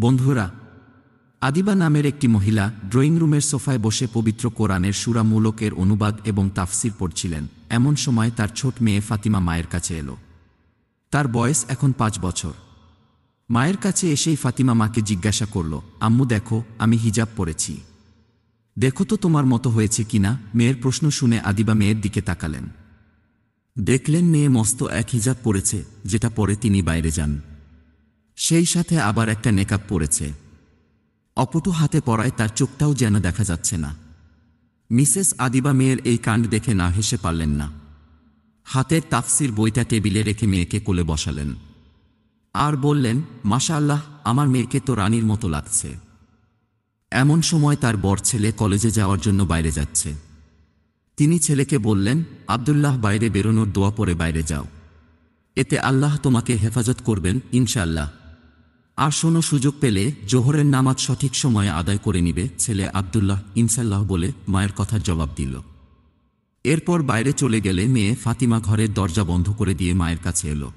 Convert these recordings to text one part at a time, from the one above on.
বন্ধুরা, আদিবা নামের একটি মহিলা ড্রয়িং রুমের সোফায় বসে পবিত্র কোরআনের সূরা মুলকের অনুবাদ এবং তাফসির পড়ছিলেন। এমন সময় তার ছোট মেয়ে ফাতিমা মায়ের কাছে এলো। তার বয়স এখন 5 বছর। মায়ের কাছে এসেই ফাতিমা মাকে জিজ্ঞাসা করল, আম্মু দেখো, আমি হিজাব পরেছি, দেখো তো তোমার মতো হয়েছে কিনা। মেয়ের প্রশ্ন শুনে আদিবা মেয়ের দিকে তাকালেন। দেখলেন মেয়ে মস্ত এক হিজাব পরেছে, যেটা পরে তিনি বাইরে যান। সেই সাথে আবার একটা নেকাব পরেছে। অপটু হাতে পড়ায় তার চোখটাও যেন দেখা যাচ্ছে না। মিসেস আদিবা মেয়ের এই কাণ্ড দেখে না হেসে পারলেন না। হাতের তাফসির বইটা টেবিলে রেখে মেয়েকে কোলে বসালেন আর বললেন, মাশাআল্লাহ, আমার মেয়েকে তো রানীর মতো লাগছে। এমন সময় তার বড় ছেলে কলেজে যাওয়ার জন্য বাইরে যাচ্ছে। তিনি ছেলেকে বললেন, আব্দুল্লাহ, বাইরে বেরোনোর দোয়া পড়ে বাইরে যাও, এতে আল্লাহ তোমাকে হেফাজত করবেন ইনশাআল্লাহ। আর শোনো, সুযোগ পেলে জোহরের নামাজ সঠিক সময়ে আদায় করে নিবে। ছেলে আব্দুল্লাহ ইনশাআল্লাহ বলে মায়ের কথার জবাব দিল। এরপর বাইরে চলে গেলে মেয়ে ফাতিমা ঘরের দরজা বন্ধ করে দিয়ে মায়ের কাছে এলো।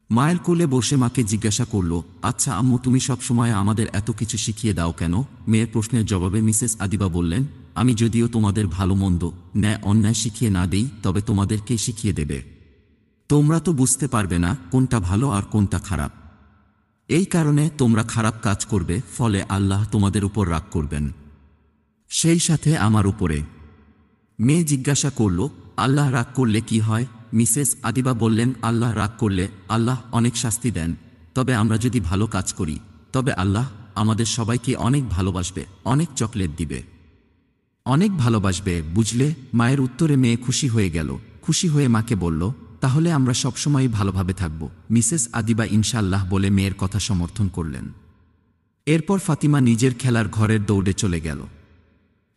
মায়ের কোলে বসে মাকে জিজ্ঞাসা করল, আচ্ছা আম্মু, তুমি সব সময় আমাদের এত কিছু শিখিয়ে দাও কেন? মেয়ের প্রশ্নের জবাবে মিসেস আদিবা বললেন, আমি যদিও তোমাদের ভালো মন্দ, ন্যায় অন্যায় শিখিয়ে না দেই, তবে তোমাদেরকে শিখিয়ে দেবে। তোমরা তো বুঝতে পারবে না কোনটা ভালো আর কোনটা খারাপ। এই কারণে তোমরা খারাপ কাজ করবে, ফলে আল্লাহ তোমাদের উপর রাগ করবেন, সেই সাথে আমার উপরে। মেয়ে জিজ্ঞাসা করল, আল্লাহ রাগ করলে কি হয়? মিসেস আদিবা বললেন, আল্লাহ রাগ করলে আল্লাহ অনেক শাস্তি দেন, তবে আমরা যদি ভালো কাজ করি তবে আল্লাহ আমাদের সবাইকে অনেক ভালোবাসবে, অনেক চকলেট দিবে, অনেক ভালোবাসবে, বুঝলে? মায়ের উত্তরে মেয়ে খুশি হয়ে গেল। খুশি হয়ে মাকে বলল, তাহলে আমরা সবসময় ভালোভাবে থাকব। মিসেস আদিবা ইনশাআল্লাহ বলে মেয়ের কথা সমর্থন করলেন। এরপর ফাতিমা নিজের খেলার ঘরের দৌড়ে চলে গেল।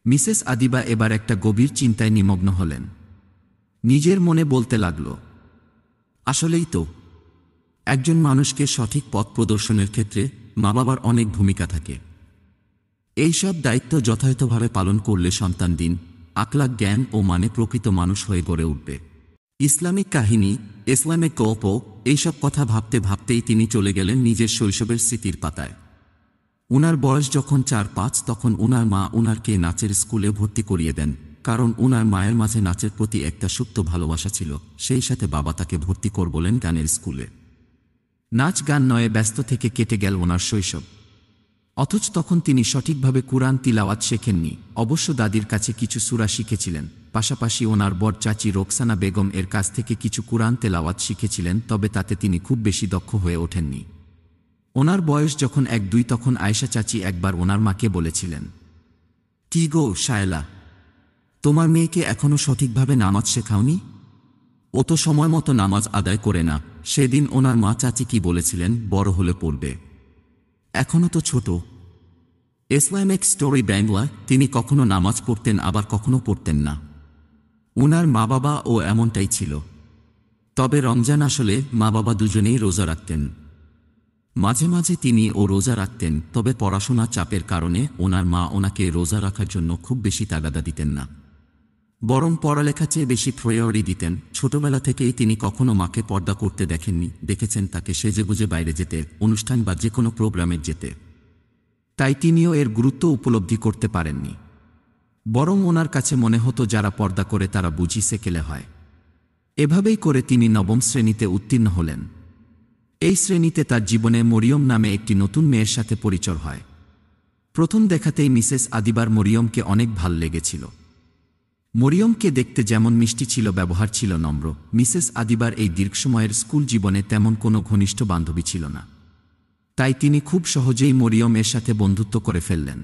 মিসেস আদিবা এবার একটা গভীর চিন্তায় নিমগ্ন হলেন। নিজের মনে বলতে লাগল, আসলেই তো, একজন মানুষকে সঠিক পথ প্রদর্শনের ক্ষেত্রে মা বাবার অনেক ভূমিকা থাকে। এইসব দায়িত্ব যথাযথভাবে পালন করলে সন্তান দিন, আখলাক, জ্ঞান ও মানে প্রকৃত মানুষ হয়ে গড়ে উঠবে। ইসলামিক কাহিনী, ইসলামিক গল্প, এইসব কথা ভাবতে ভাবতেই তিনি চলে গেলেন নিজের শৈশবের স্মৃতির পাতায়। উনার বয়স যখন 4-5, তখন উনার মা উনারকে নাচের স্কুলে ভর্তি করিয়ে দেন, কারণ উনার মায়ের মাঝে নাচের প্রতি একটা সুপ্ত ভালোবাসা ছিল। সেই সাথে বাবা তাকে ভর্তি করলেন গানের স্কুলে। নাচ গান নয়ে ব্যস্ত থেকে কেটে গেল ওনার শৈশব। অথচ তখন তিনি সঠিকভাবে কুরআন তিলাওয়াত শেখেননি। অবশ্য দাদির কাছে কিছু সূরা শিখেছিলেন, পাশাপাশি ওনার বড় চাচি রোকসানা বেগম এর কাছ থেকে কিছু কুরআন তেলাওয়াত শিখেছিলেন, তবে তাতে তিনি খুব বেশি দক্ষ হয়ে ওঠেননি। ওনার বয়স যখন 1-2, তখন আয়েশা চাচি একবার ওনার মাকে বলেছিলেন, কি গো শায়লা, তোমার মেয়েকে এখনো সঠিকভাবে নামাজ শেখাওনি? ও তো সময় মতো নামাজ আদায় করে না। সেদিন ওনার মা চাচি কি বলেছিলেন, বড় হলে পড়বে, এখনো তো ছোট। Islamic story Bangla. তিনি কখনো নামাজ পড়তেন, আবার কখনো পড়তেন না। উনার মা বাবা ও এমনটাই ছিল। তবে রমজান আসলে মা বাবা দুজনেই রোজা রাখতেন। মাঝে মাঝে তিনি ও রোজা রাখতেন, তবে পড়াশোনা চাপের কারণে ওনার মা ওনাকে রোজা রাখার জন্য খুব বেশি তাগাদা দিতেন না, বরং পড়ালেখা চেয়ে বেশি প্রায়োরিটি দিতেন। ছোটবেলা থেকেই তিনি কখনো মাকে পর্দা করতে দেখেননি। দেখেছেন তাকে সেজেগুজে বাইরে যেতে, অনুষ্ঠান বা যে কোনো প্রোগ্রামে যেতে। তাই তিনিও এর গুরুত্ব উপলব্ধি করতে পারেননি। বরং ওনার কাছে মনে হতো যারা পর্দা করে তারা বুঝি সেকেলে হয়। এভাবেই করে তিনি 9ম শ্রেণীতে উত্তীর্ণ হলেন। এই শ্রেণীতে তার জীবনে মরিয়ম নামে একটি নতুন মেয়ের সাথে পরিচয় হয়। প্রথম দেখাতেই মিসেস আদিবার মরিয়মকে অনেক ভাল লেগেছিল। মরিয়মকে দেখতে যেমন মিষ্টি ছিল, ব্যবহার ছিল নম্র। মিসেস আদিবার এই দীর্ঘ সময়ের স্কুল জীবনে তেমন কোনো ঘনিষ্ঠ বান্ধবী ছিল না, তাই তিনি খুব সহজেই মরিয়ম এর সাথে বন্ধুত্ব করে ফেললেন।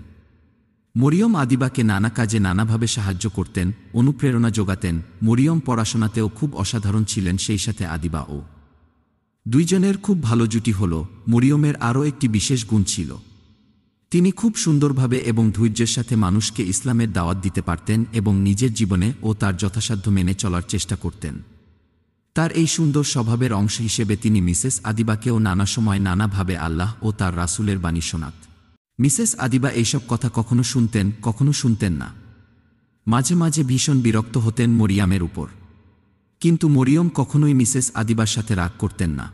মরিয়ম আদিবাকে নানা কাজে নানাভাবে সাহায্য করতেন, অনুপ্রেরণা যোগাতেন। মরিয়ম পড়াশোনাতেও খুব অসাধারণ ছিলেন, সেই সাথে আদিবা ও দুইজনের খুব ভালো জুটি হল। মরিয়মের আরও একটি বিশেষ গুণ ছিল, তিনি খুব সুন্দরভাবে এবং ধৈর্যের সাথে মানুষকে ইসলামের দাওয়াত দিতে পারতেন এবং নিজের জীবনে ও তার যথাসাধ্য মেনে চলার চেষ্টা করতেন। তার এই সুন্দর স্বভাবের অংশ হিসেবে তিনি মিসেস আদিবাকেও নানা সময় নানাভাবে আল্লাহ ও তার রাসূলের বাণী শোনাত। মিসেস আদিবা এইসব কথা কখনো শুনতেন, কখনো শুনতেন না। মাঝে মাঝে ভীষণ বিরক্ত হতেন মরিয়মের উপর, কিন্তু মরিয়ম কখনোই মিসেস আদিবার সাথে রাগ করতেন না।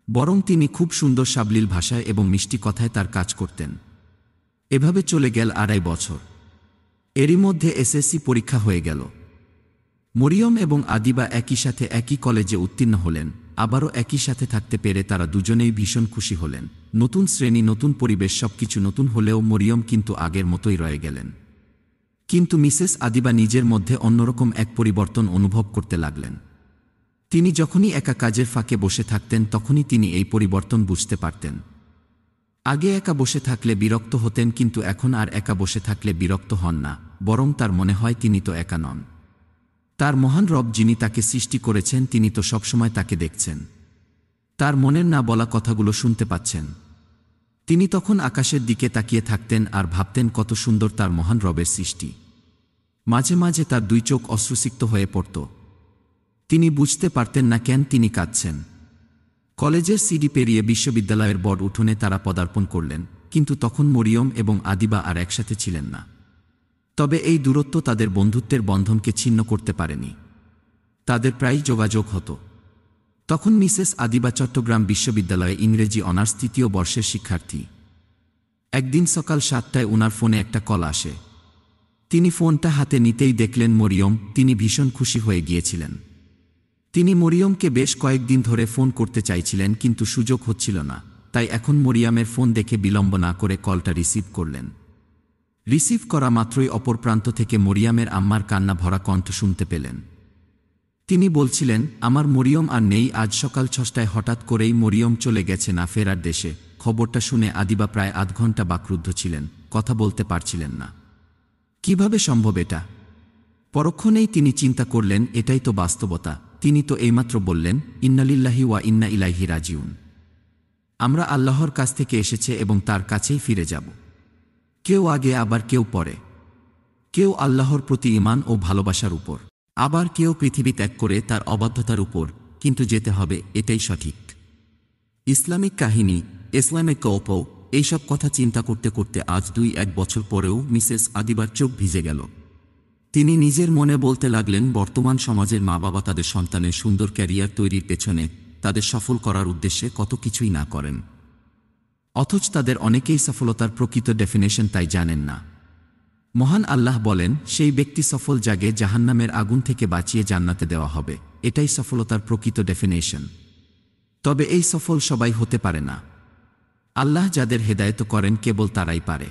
বরং তিনি খুব সুন্দর সাবলীল ভাষায় এবং মিষ্টি কথায় তার কাজ করতেন। এভাবে চলে গেল 2.5 বছর। এরই মধ্যে এসএসসি পরীক্ষা হয়ে গেল। মরিয়ম এবং আদিবা একই সাথে একই কলেজে উত্তীর্ণ হলেন। আবারও একই সাথে থাকতে পেরে তারা দুজনেই ভীষণ খুশি হলেন। নতুন শ্রেণী, নতুন পরিবেশ, সবকিছু নতুন হলেও মরিয়ম কিন্তু আগের মতোই রয়ে গেলেন। কিন্তু মিসেস আদিবা নিজের মধ্যে অন্যরকম এক পরিবর্তন অনুভব করতে লাগলেন। তিনি যখনই একা কাজের ফাঁকে বসে থাকতেন তখনই তিনি এই পরিবর্তন বুঝতে পারতেন। আগে একা বসে থাকলে বিরক্ত হতেন, কিন্তু এখন আর একা বসে থাকলে বিরক্ত হন না, বরং তার মনে হয় তিনি তো একা নন। তার মহান রব যিনি তাকে সৃষ্টি করেছেন তিনি তো সবসময় তাকে দেখছেন, তার মনের না বলা কথাগুলো শুনতে পাচ্ছেন। তিনি তখন আকাশের দিকে তাকিয়ে থাকতেন আর ভাবতেন কত সুন্দর তার মহান রবের সৃষ্টি। মাঝে মাঝে তার 2 চোখ অশ্রুসিক্ত হয়ে পড়ত। তিনি বুঝতে পারতেন না কেন তিনি কাঁদছেন। কলেজের সিঁড়ি পেরিয়ে বিশ্ববিদ্যালয়ের বড় উঠোনে তারা পদার্পণ করলেন, কিন্তু তখন মরিয়ম এবং আদিবা আর একসাথে ছিলেন না। তবে এই দূরত্ব তাদের বন্ধুত্বের বন্ধনকে ছিন্ন করতে পারেনি। তাদের প্রায়ই যোগাযোগ হতো। তখন মিসেস আদিবা চট্টগ্রাম বিশ্ববিদ্যালয়ে ইংরেজি অনার্স 3য় বর্ষের শিক্ষার্থী। একদিন সকাল 7টায় ওনার ফোনে একটা কল আসে। তিনি ফোনটা হাতে নিতেই দেখলেন মরিয়ম। তিনি ভীষণ খুশি হয়ে গিয়েছিলেন। তিনি মরিয়মকে বেশ কয়েকদিন ধরে ফোন করতে চাইছিলেন, কিন্তু সুযোগ হচ্ছিল না। তাই এখন মরিয়মের ফোন দেখে বিলম্ব না করে কলটা রিসিভ করলেন। রিসিভ করা মাত্রই অপর প্রান্ত থেকে মরিয়মের আম্মার কান্না ভরা কণ্ঠ শুনতে পেলেন। তিনি বলছিলেন, আমার মরিয়ম আর নেই। আজ সকাল 6টায় হঠাৎ করেই মরিয়ম চলে গেছে না ফেরার দেশে। খবরটা শুনে আদিবা প্রায় আধ ঘন্টা বাকরুদ্ধ ছিলেন, কথা বলতে পারছিলেন না। কিভাবে সম্ভব এটা? পরক্ষণেই তিনি চিন্তা করলেন, এটাই তো বাস্তবতা। তিনি তো এইমাত্র বললেন, ইন্নালিল্লাহি ওয়া ইন্না ইলাইহি রাজিউন। আমরা আল্লাহর কাছ থেকে এসেছে এবং তার কাছেই ফিরে যাব। কেউ আগে, আবার কেউ পরে। কেউ আল্লাহর প্রতি ঈমান ও ভালোবাসার উপর, আবার কেউ পৃথিবী ত্যাগ করে তার অবাধ্যতার উপর। কিন্তু যেতে হবে, এটাই সঠিক। ইসলামিক কাহিনী, ইসলামিক গল্প, এইসব কথা চিন্তা করতে করতে আজ 2-1 বছর পরেও মিসেস আদিবার চোখ ভিজে গেল। তিনি নিজের মনে বলতে লাগলেন, বর্তমান সমাজের মা বাবা তাদের সন্তানের সুন্দর ক্যারিয়ার তৈরির পেছনে, তাদের সফল করার উদ্দেশ্যে কত কিছুই না করেন, অথচ তাদের অনেকেই সফলতার প্রকৃত ডেফিনেশন তাই জানেন না। মহান আল্লাহ বলেন, সেই ব্যক্তি সফল যাকে জাহান্নামের আগুন থেকে বাঁচিয়ে জান্নাতে দেওয়া হবে। এটাই সফলতার প্রকৃত ডেফিনেশন। তবে এই সফল সবাই হতে পারে না। আল্লাহ যাদের হেদায়েত করেন কেবল তারাই পারে।